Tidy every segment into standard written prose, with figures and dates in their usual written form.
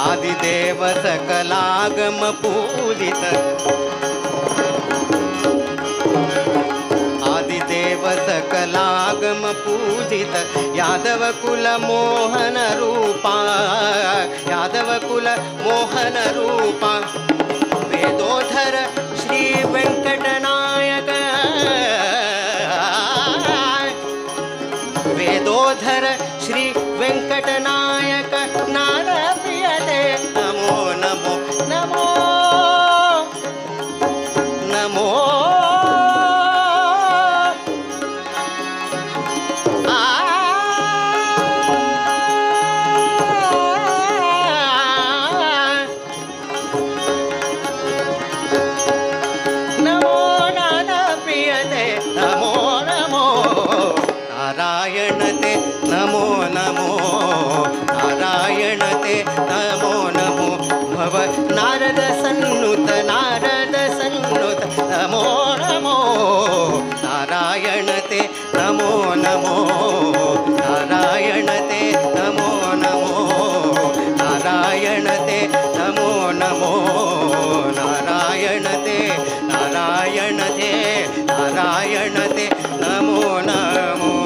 आदिदेव सकलागम पूजित आदिदेव सकलागम पूजित यादव कुल मोहन रूपा यादव कुल मोहन रूपा वेदोधर श्री वेंकटनायक वेदोधर श्री वेंकटनायक नारप्रियते नमो नमो नमो नमो नमो नारप्रियते नमो नमो नारायणते नमो नमो नारायणते नमो नमो भव नारद सन्नुत नमो नमो नारायणते नमो नमो नारायणते नमो नमो नारायणते नमो नमो नारायणते नारायणते नारायणते नमो नमो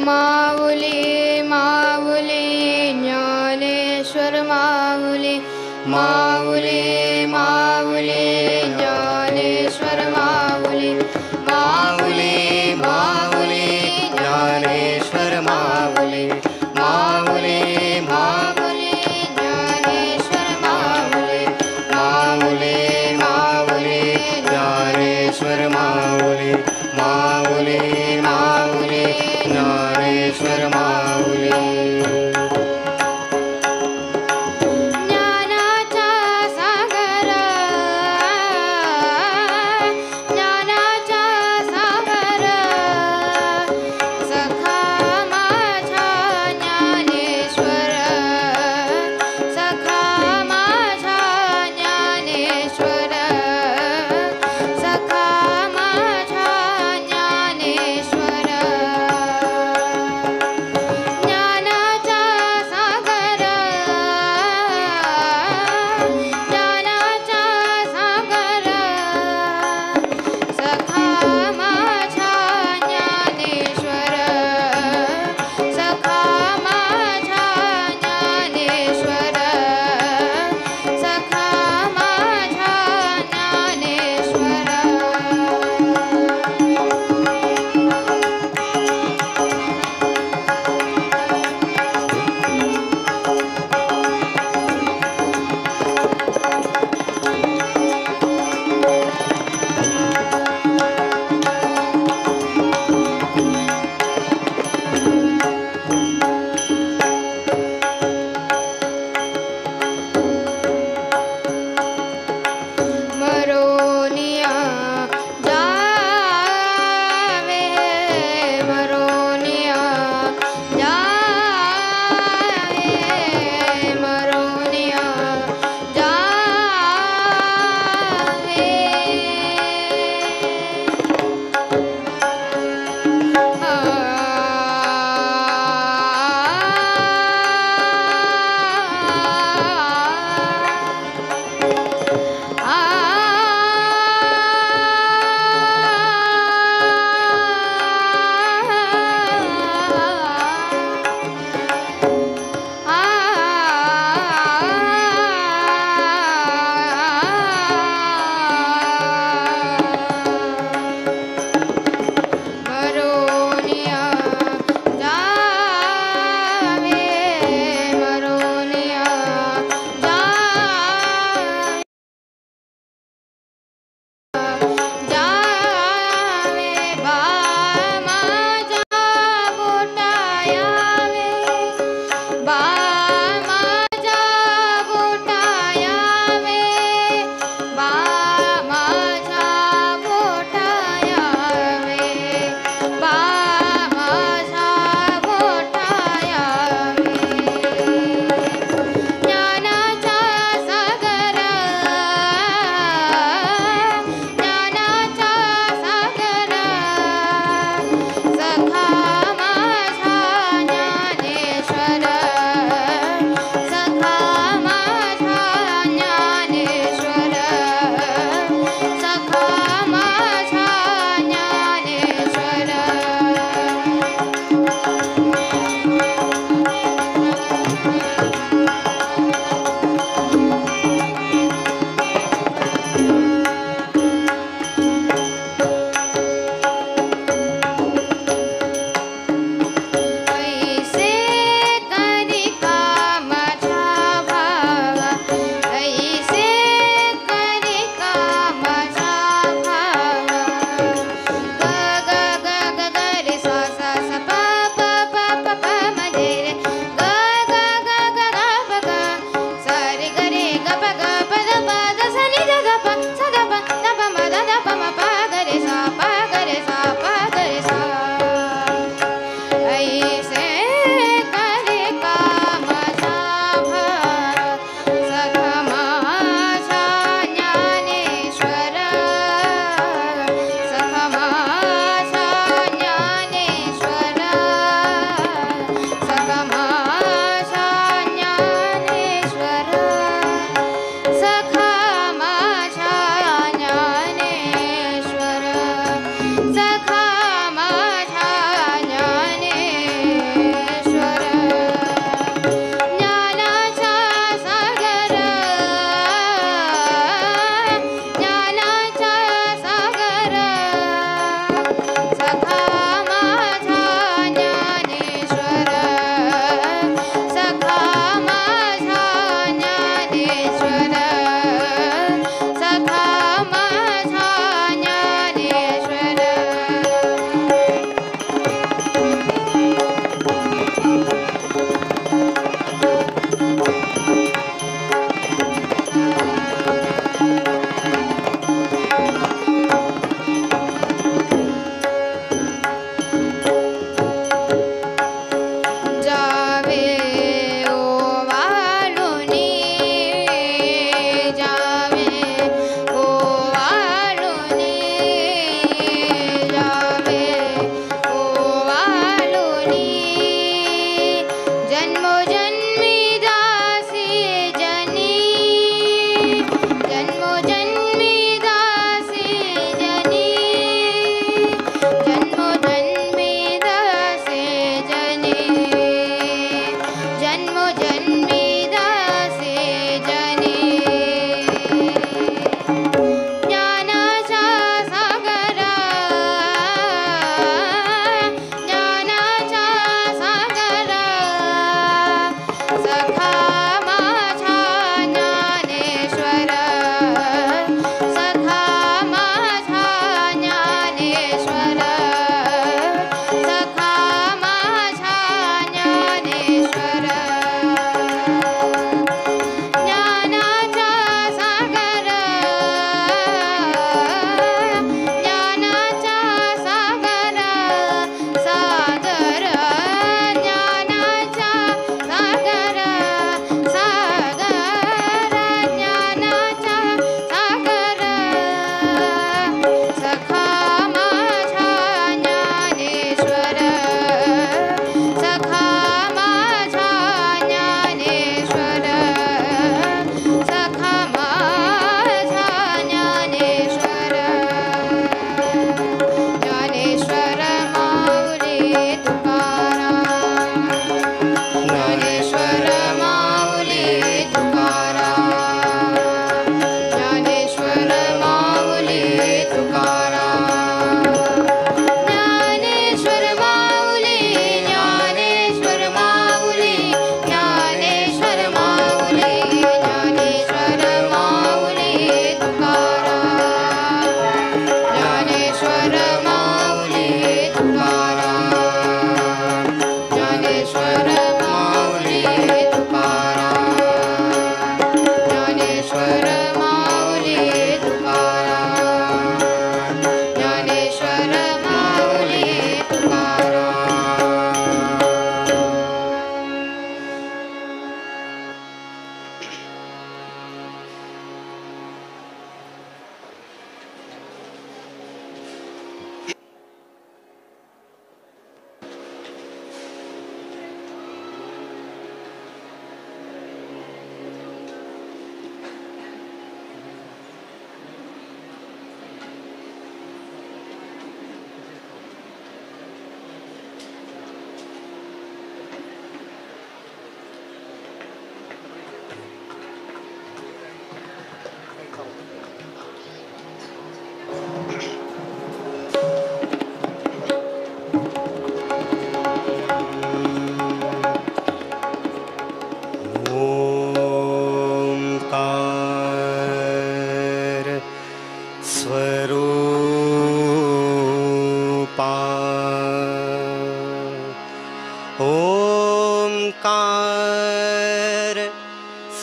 माऊली माऊली ज्ञानेश्वर माऊली माऊली माऊली ज्ञानेश्वर माऊली माऊली माऊली ज्ञानेश्वर माऊली माऊली माऊली ज्ञानेश्वर माऊली माऊली माऊली ज्ञानेश्वर माऊली माऊली माऊली ज्ञानेश्वर माऊली ज्ञानाचा सागर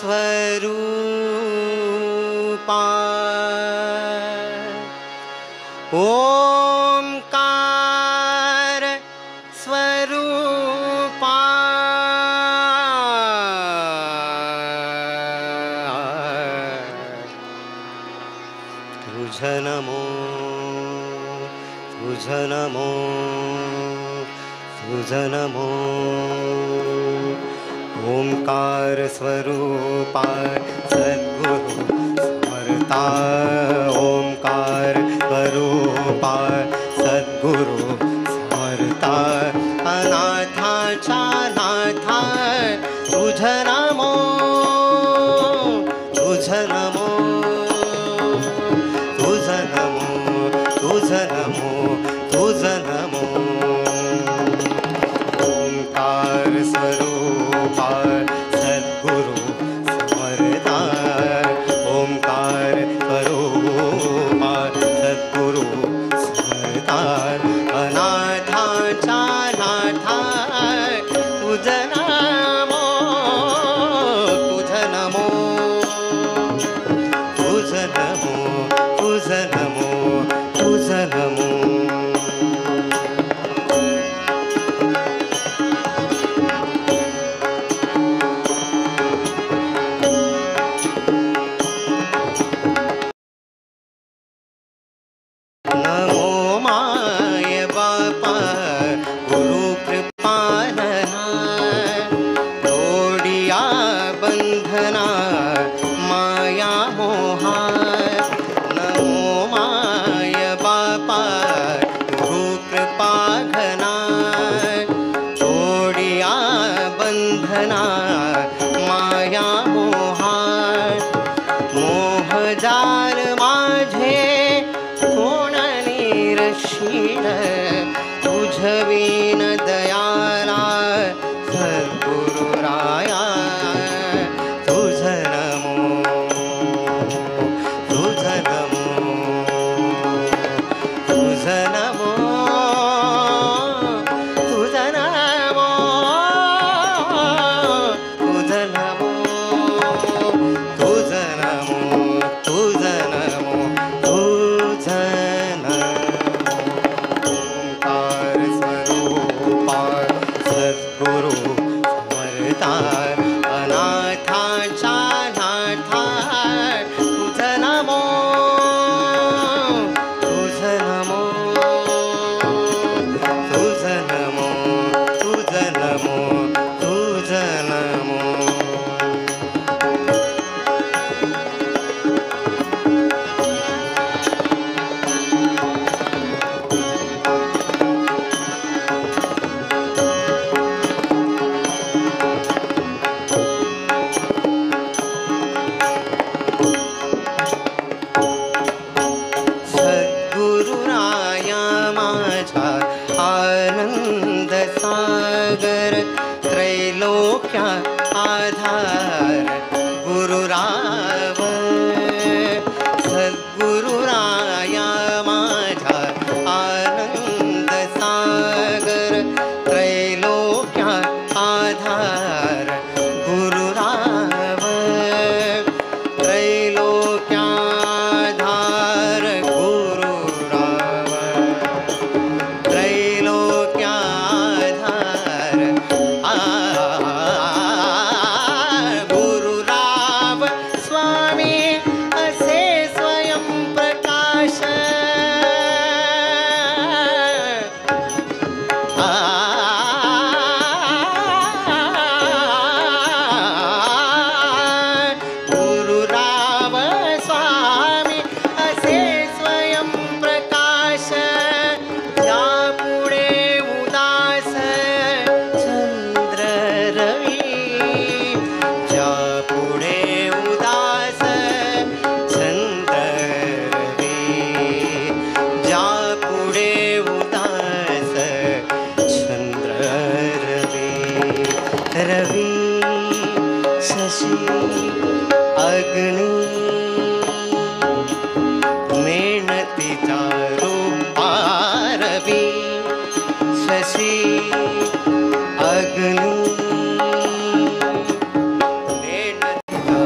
स्वरूपा ओंकार स्वरूपा तुझ नमो तुझ नमो तुझ नमो ओंकार स्वरूपा सद्गुरु समर्था ओंकार स्वरूपा सद्गुरु समर्था अनाथाचा नाथा तुझ नमो तुझ नमो तुझ नमो तुझ नमो तुझ नमो ओंकार स्वरूपा सद्गुरु समर्था ओंकार स्वरूपा सद्गुरु समर्था अनाथाचा नाथा तुझ नमो तुझ नमो तुझ नमो तुझ नमो तुझ नमो नमो माय बापा गुरु कृपालना तोडिया बंधना माया मोहा नमो माय बापा गुरु कृपाघना तोडिया बंधना माया मोहा मोहजार माझे कोण निरशील तुझवीन दयाला सद्गुरु राया तुझ नमो तुझ नमो तुझ नमो तुझ नमो तुझ नमो तुझ नमो तुझ नमो तुझ ओंकार स्वरूपा सद्गुरु समर्था अनाथाचा नाथा तुझ नमो तुझ नमो तुझ नमो तुझ नमो तुझ नमो सद्गुरुराया माझा आनंद सागर त्रैलोक्या आधार गुरुराव सद्गुरुराया माझा आनंद सागर त्रैलोक्या आधार गुरुराव त्रैलोक्याधार गुरुराव त्रैलोक्याधार गुरुराव स्वामी असे स्वयं प्रकाश गुरुराव स्वामी असे स्वयं प्रकाश यापुढे उदास चंद्र रवी यापुढे उदास चंद्र रवी यापुढे उदास चंद्र रवी रवी शशी अग्नि मेणतीचा रूपा रवी शशी अग्नि मेणतीचा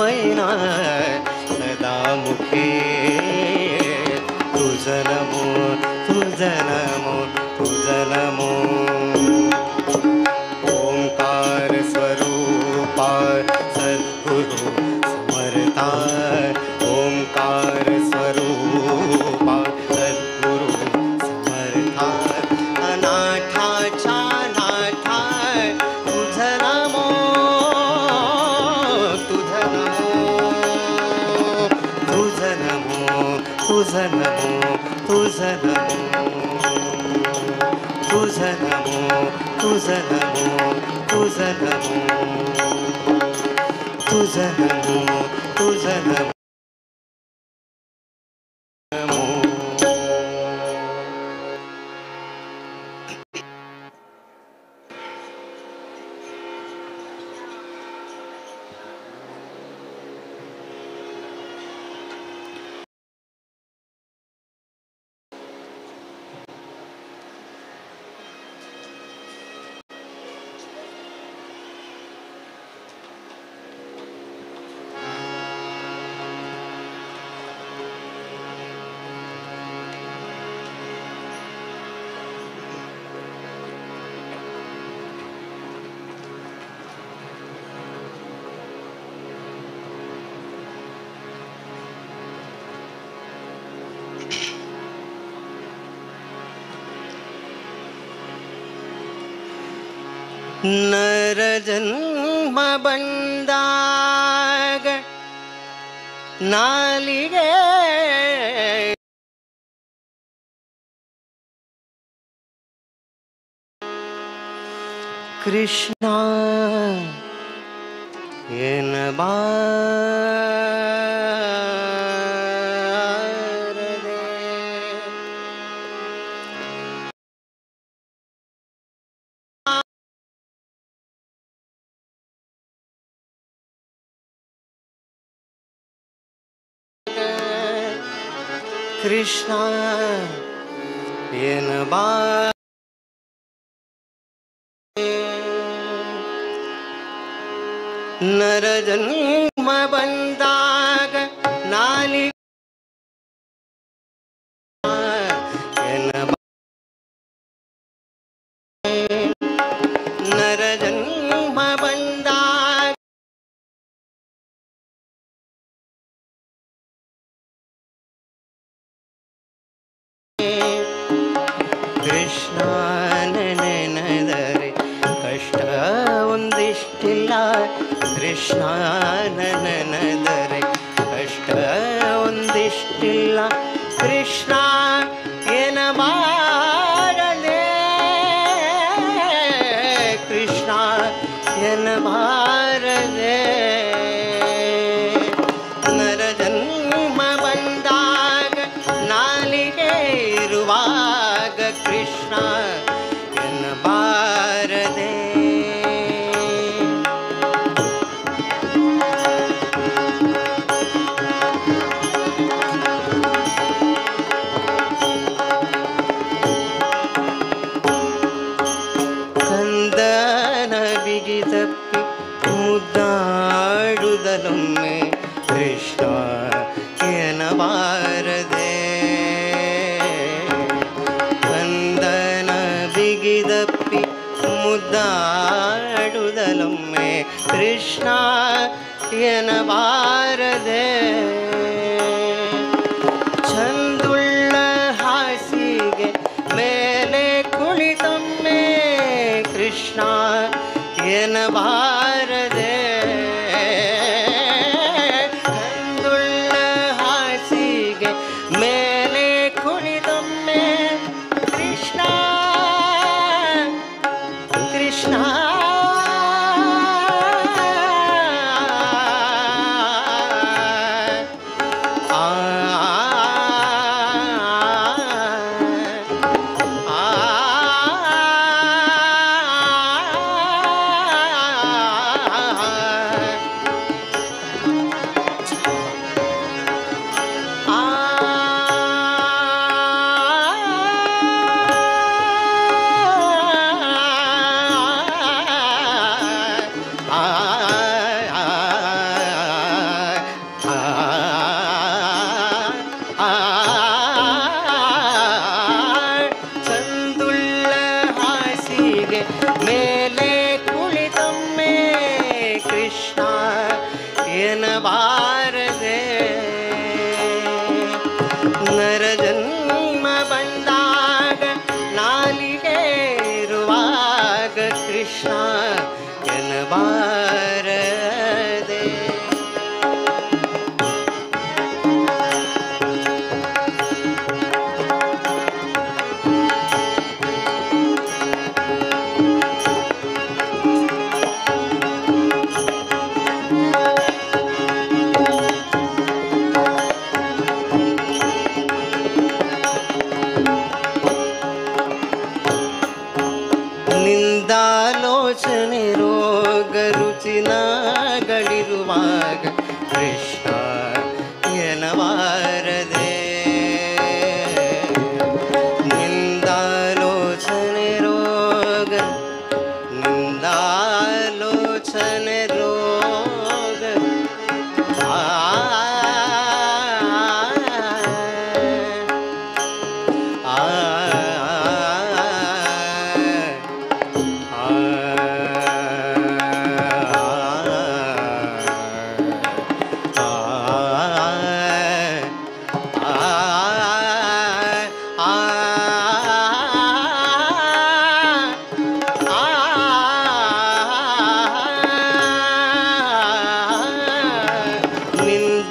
पैना नमो तुझ नमो ओंकार स्वरूपा सद्गुरु समर्था ओंकार स्वरूपा सद्गुरु समर्था अनाथाच्या नाथा तुझ नमो तुझ नमो तुझ नमो तुझ नमो तुझ नमो तुझ नमो तुझ नमो तुझ नमो तुझ नमो तुझ नमो नर जन्म ಬಂದಾಗ ನಾಲಿಗೆ ಕೃಷ್ಣ ಎನ್ನಬಾರದೆ ಕೃಷ್ಣ ಎನ್ನಬಾರದೆ ನರ ಜನ್ಮ ಬಂದಾಗ ನಾಲಿಗೆ ನರ ಜನ್ಮ ಬಂದಾಗ ಕೃಷ್ಣ ನೆನೆದರೆ ಕಷ್ಟ ಒಂದಿಷ್ಟಿಲ್ಲ ಕೃಷ್ಣ ನೆನೆದರೆ ಕಷ್ಟ ಒಂದಿಷ್ಟಿಲ್ಲ ಕೃಷ್ಣ ಎನ್ನಬಾರದೆ ಕೃಷ್ಣ ಎನ್ನಬಾರದೆ ನರ ಜನ್ಮ ಬಂದಾಗ ನಾಲಿಗೆ ಇರುವಾಗ ಕೃಷ್ಣ ಎನ್ನಬಾರದೆ ಕಂದನ ಬಿಗಿದಪ್ಪಿ ಮುದ್ದಾಡುದಲೊಮ್ಮೆ ಕೃಷ್ಣ ಎನ್ನಬಾರದೆ ಕಂದನ ಬಿಗಿದಪ್ಪಿ ಮುದ್ದಾಡುದಲೊಮ್ಮೆ ಕೃಷ್ಣ ಎನ್ನಬಾರದೆ ಚಂದುಳ್ಳ ಹಾಸಿಗೆ ಮೇಲೆ ಕುಳಿತೊಮ್ಮೆ ಕೃಷ್ಣ ಎನ್ನಬಾರದೆ ಚಂದುಳ್ಳ ಹಾಸಿಗೆ ಮೇಲೆ ಕುಳಿತೊಮ್ಮೆ ಕೃಷ್ಣ ಕೃಷ್ಣ ಮೇಲೆ ಕುಳಿತೊಮ್ಮೆ ಕೃಷ್ಣ ಎನ್ನಬಾರದೆ ನರಜನ್ಮ ಬಂದಾಗ ನಾಲಿಗೆ ಇರುವಾಗ ಕೃಷ್ಣ ಎನ್ನಬಾರದೆ ನಿಂದಾಲೋಚನೆ ರೋಗ ರುಚಿನಗಳಿರುವಾಗ ಕೃಷ್ಣ ಎನ್ನಬಾರದೆ ನಿಂದಾಲೋಚನೆ ರೋಗ ನಿಂದಾಲೋಚನೆ ರೋಗ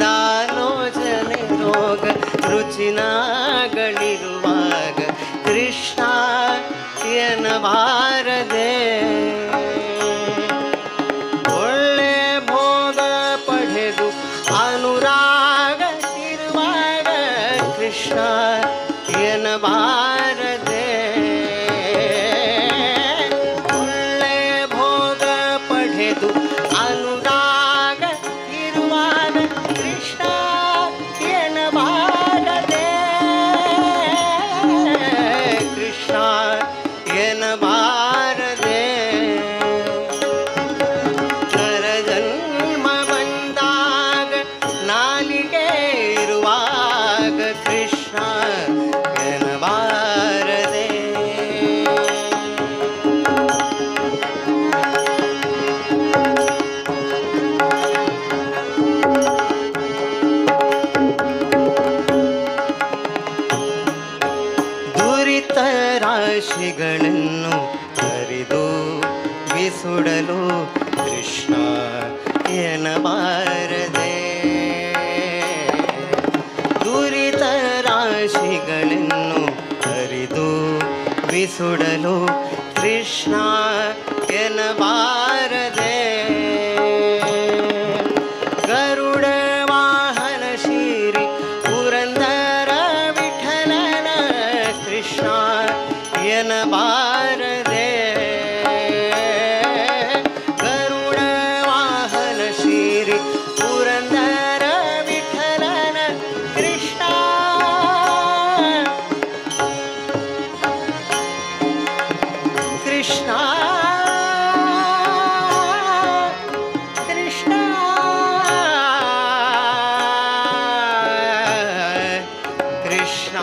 ನಿಂದಾಲೋಚನೆ ರೋಗ ರುಚಿನಗಳಿರುವಾಗ ಕೃಷ್ಣ ಎನ್ನಬಾರದೆ ಒಳ್ಳೆ ಭೋಗ ಪಡೆದು ಅನುರಾಗ ಇರುವಾಗ ಕೃಷ್ಣ ಎನ್ನಬಾರದೆ ಒಳ್ಳೆ ಭೋಗ ಪಡೆದು ಅನುರಾಗ ಇರುವಾಗ ಕೃಷ್ಣ ಎನ್ನಬಾರದೆ ಕೃಷ್ಣ ಎನ್ನಬಾರದೆ ನರಜನ್ಮ ಬಂದಾಗ ನಾಲಿಗೆ ಇರುವಾಗ ಕೃಷ್ಣ ಎನ್ನಬಾರದೆ ದುರಿತ ರಾಶಿಗಳನ್ನು ಹರಿದು ಬಿಸುಡಲು ಕೃಷ್ಣ ಎನ್ನಬಾರದೆ ದುರಿತ ರಾಶಿಗಳನ್ನು ಹರಿದು ಬಿಸುಡಲು ಕೃಷ್ಣ ಎನ್ನಬಾರದೆ ಗರುಡ ವಾಹನ ಶ್ರೀ ಪುರಂದರ ವಿಠಲನ ಕೃಷ್ಣ ಎನ್ನಬಾರದೆ ಗರುಡ ವಾಹನ ಶ್ರೀ ಪುರಂದರ ವಿಠಲನ ಕೃಷ್ಣ ಕೃಷ್ಣ ಕೃಷ್ಣ ಕೃಷ್ಣ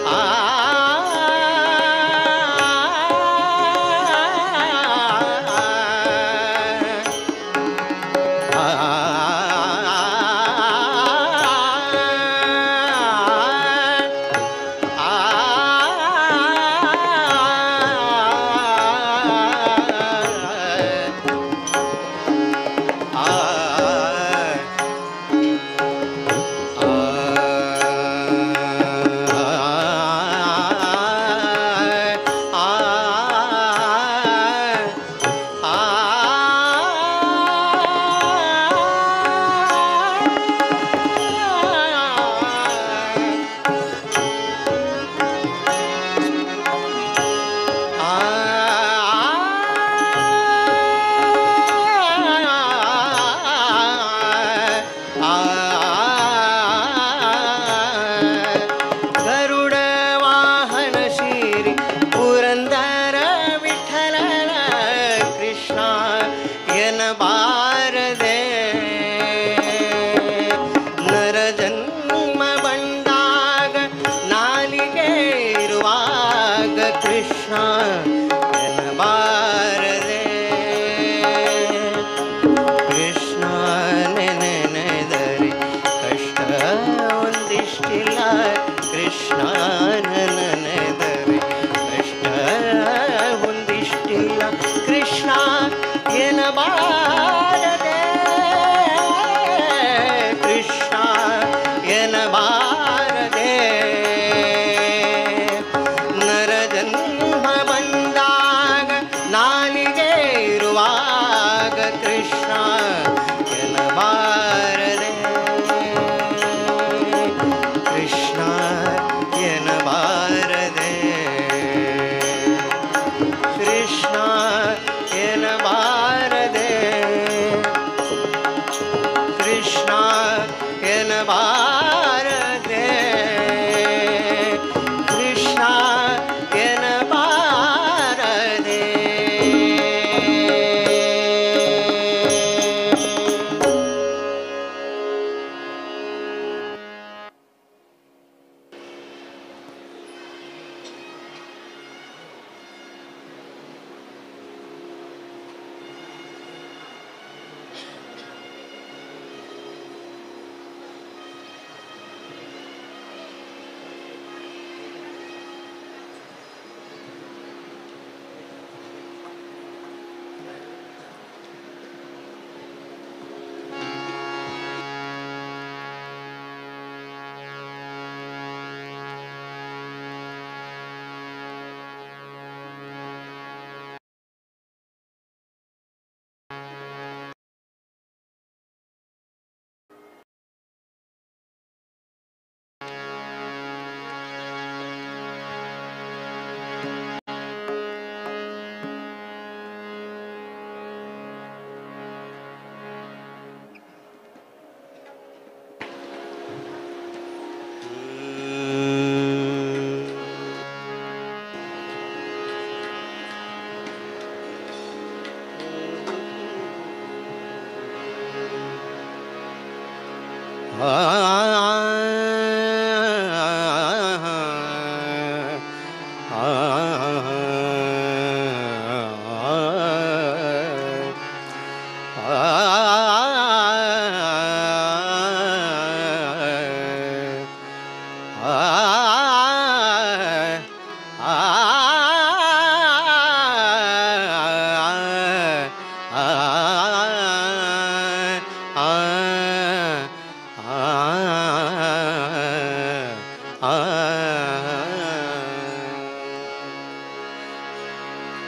ಆ कृष्णा ಎನ್ನಬಾರದೆ ಕೃಷ್ಣ ನೆನೆದರೆ ಕಷ್ಟ ಒಂದಿಷ್ಟಿಲ್ಲ ಕೃಷ್ಣ ನೆನೆದರೆ ಕಷ್ಟ ಒಂದಿಷ್ಟಿಲ್ಲ ಕೃಷ್ಣ ಎನ್ನಬಾರದೆ ಕೃಷ್ಣ ಎನ್ನಬಾರದೆ ನರಜನ್ಮ ಬಂದಾಗ ನಾಲಿಗೆ ಇರುವಾಗ ಕೃಷ್ಣ ಎನ್ನಬಾರದೆ ಕೃಷ್ಣ ಎನ್ನಬಾರದೆ ಕೃಷ್ಣ ಎನ್ನಬಾರದೆ ಕೃಷ್ಣ ಎನ್ನಬಾರದೆ ಕೃಷ್ಣ ಎನ್ನಬಾರದೆ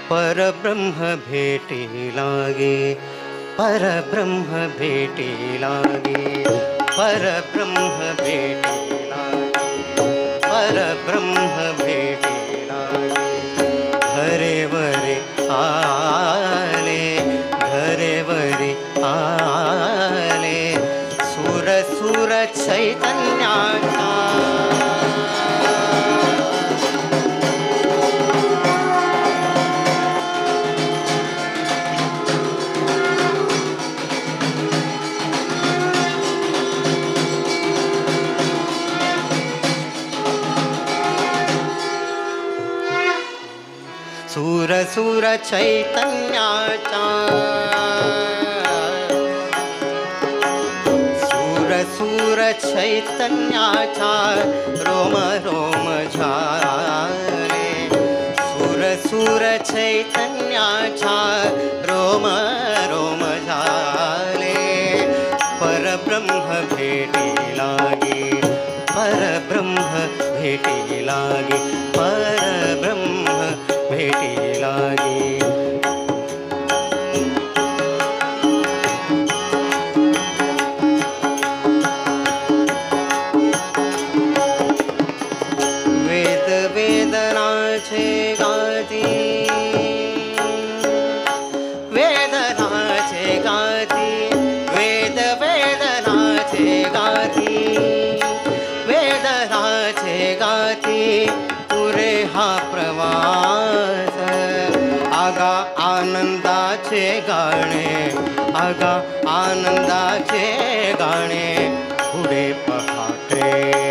परब्रह्म भेटी लागे परब्रह्म भेटी लागे परब्रह्म भेटी लागे परब्रह्म भेटी लागे घरे वरे आले घरे वरे आले सुर सुर चैतन्याचा सुर सुर चैतन्याचा सुर सुर चैतन्याचा रोम रोम झाले सुर सुर चैतन्याचा रोम रोम झाले परब्रह्म भेटी लागे परब्रह्म भेटी लागे परब्रह्म भेटी लागे वेद वेदनाचे गाती वेदनाचे गाती वेद वेदनाचे गाती वेदनाचे गाती पुरे हा प्रवास आगा आनंदाचे गाणे आगा आनंदाचे गाणे पुढे पहाटे